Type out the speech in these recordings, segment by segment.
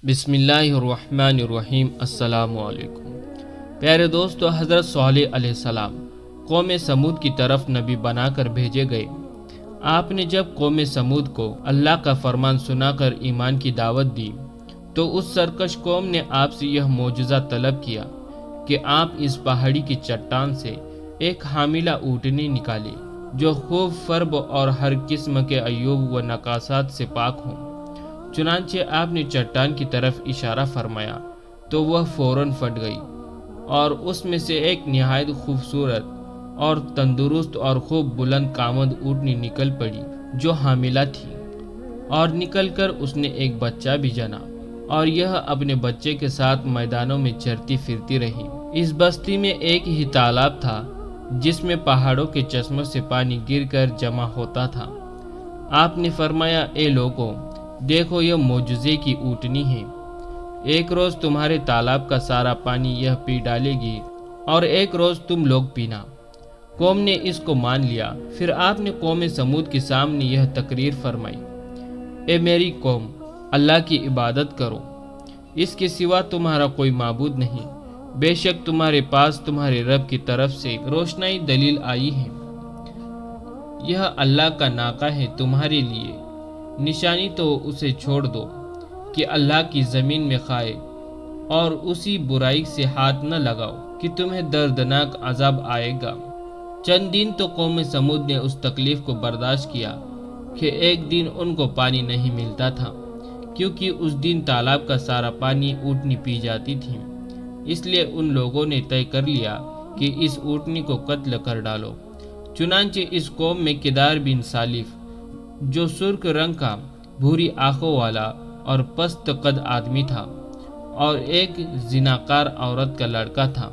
بسم اللہ الرحمن الرحیم۔ السلام علیکم پیارے دوستو، حضرت صالح علیہ السلام قوم سمود کی طرف نبی بنا کر بھیجے گئے۔ آپ نے جب قوم سمود کو اللہ کا فرمان سنا کر ایمان کی دعوت دی تو اس سرکش قوم نے آپ سے یہ معجزہ طلب کیا کہ آپ اس پہاڑی کی چٹان سے ایک حاملہ اونٹنی نکالے جو خوب فرب اور ہر قسم کے عیوب و نقاصات سے پاک ہوں۔ چنانچہ آپ نے چٹان کی طرف اشارہ فرمایا تو وہ فوراً پھٹ گئی اور اس میں سے ایک نہایت خوبصورت اور تندرست اور خوب بلند قامت اونٹنی نکل پڑی جو حاملہ تھی، اور نکل کر اس نے ایک بچہ بھی جنا، اور یہ اپنے بچے کے ساتھ میدانوں میں چرتی پھرتی رہی۔ اس بستی میں ایک ہی تالاب تھا جس میں پہاڑوں کے چشموں سے پانی گر کر جمع ہوتا تھا۔ آپ نے فرمایا، اے لوگوں، دیکھو یہ معجزے کی اونٹنی ہے۔ ایک روز تمہارے تالاب کا سارا پانی یہ پی ڈالے گی اور ایک روز تم لوگ پینا۔ قوم نے اس کو مان لیا۔ پھر آپ نے قوم سمود کے سامنے یہ تقریر فرمائی، اے میری قوم، اللہ کی عبادت کرو، اس کے سوا تمہارا کوئی معبود نہیں۔ بے شک تمہارے پاس تمہارے رب کی طرف سے روشنائی دلیل آئی ہے۔ یہ اللہ کا ناقہ ہے تمہارے لیے نشانی، تو اسے چھوڑ دو کہ اللہ کی زمین میں کھائے، اور اسی برائی سے ہاتھ نہ لگاؤ کہ تمہیں دردناک عذاب آئے گا۔ چند دن تو قوم سمود نے اس تکلیف کو برداشت کیا کہ ایک دن ان کو پانی نہیں ملتا تھا، کیونکہ اس دن تالاب کا سارا پانی اونٹنی پی جاتی تھی۔ اس لیے ان لوگوں نے طے کر لیا کہ اس اونٹنی کو قتل کر ڈالو۔ چنانچہ اس قوم میں کدار بن سالف، جو سرخ رنگ کا، بھوری آنکھوں والا اور پست قد آدمی تھا، اور ایک زناکار عورت کا لڑکا تھا،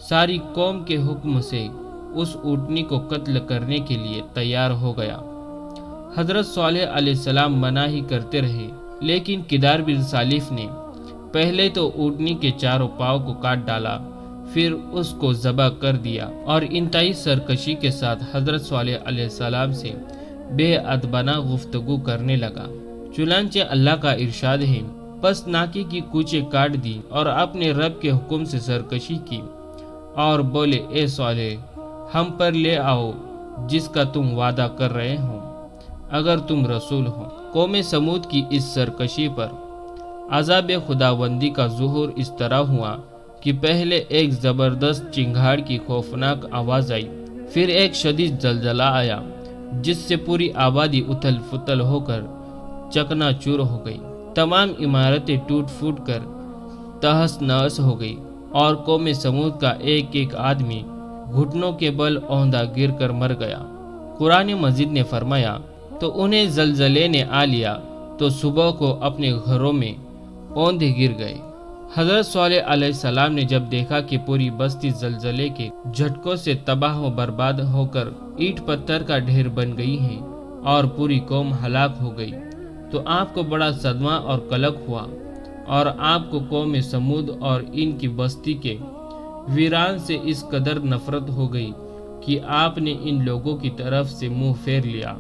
ساری قوم کے حکم سے اس اونٹنی کو قتل کرنے کے لیے تیار ہو گیا۔ حضرت صالح علیہ السلام منع ہی کرتے رہے، لیکن کدار بن سالف نے پہلے تو اونٹنی کے چاروں پاؤں کو کاٹ ڈالا، پھر اس کو ذبح کر دیا، اور انتہائی سرکشی کے ساتھ حضرت صالح علیہ السلام سے بے ادبانہ گفتگو کرنے لگا۔ چنانچہ اللہ کا ارشاد ہے، پس ناکی کی کوچیں کاٹ دی اور اپنے رب کے حکم سے سرکشی کی، اور بولے، اے صالح، ہم پر لے آؤ جس کا تم وعدہ کر رہے ہو، اگر تم رسول ہو۔ قوم سمود کی اس سرکشی پر عذاب خداوندی کا ظہور اس طرح ہوا کہ پہلے ایک زبردست چنگھاڑ کی خوفناک آواز آئی، پھر ایک شدید زلزلہ آیا جس سے پوری آبادی اتھل پھتل ہو کر چکنا چور ہو گئی، تمام عمارتیں ٹوٹ پھوٹ کر تہس نہس ہو گئی، اور قوم سمود کا ایک ایک آدمی گھٹنوں کے بل اوندھا گر کر مر گیا۔ قرآن مجید نے فرمایا، تو انہیں زلزلے نے آ لیا تو صبح کو اپنے گھروں میں اوندھے گر گئے۔ حضرت صالح علیہ السلام نے جب دیکھا کہ پوری بستی زلزلے کے جھٹکوں سے تباہ و برباد ہو کر اینٹ پتھر کا ڈھیر بن گئی ہے اور پوری قوم ہلاک ہو گئی، تو آپ کو بڑا صدمہ اور قلق ہوا، اور آپ کو قوم سمود اور ان کی بستی کے ویران سے اس قدر نفرت ہو گئی کہ آپ نے ان لوگوں کی طرف سے منہ پھیر لیا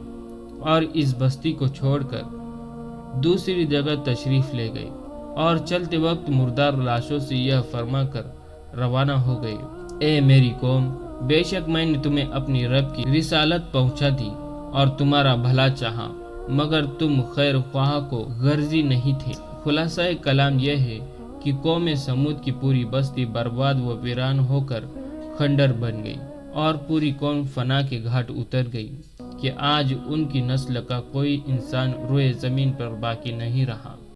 اور اس بستی کو چھوڑ کر دوسری جگہ تشریف لے گئے، اور چلتے وقت مردار لاشوں سے یہ فرما کر روانہ ہو گئے، اے میری قوم، بے شک میں نے تمہیں اپنی رب کی رسالت پہنچا دی اور تمہارا بھلا چاہا، مگر تم خیر خواہ کو غرضی نہیں تھے۔ خلاصہ کلام یہ ہے کہ قوم سمود کی پوری بستی برباد و ویران ہو کر کھنڈر بن گئی، اور پوری قوم فنا کے گھاٹ اتر گئی کہ آج ان کی نسل کا کوئی انسان روئے زمین پر باقی نہیں رہا۔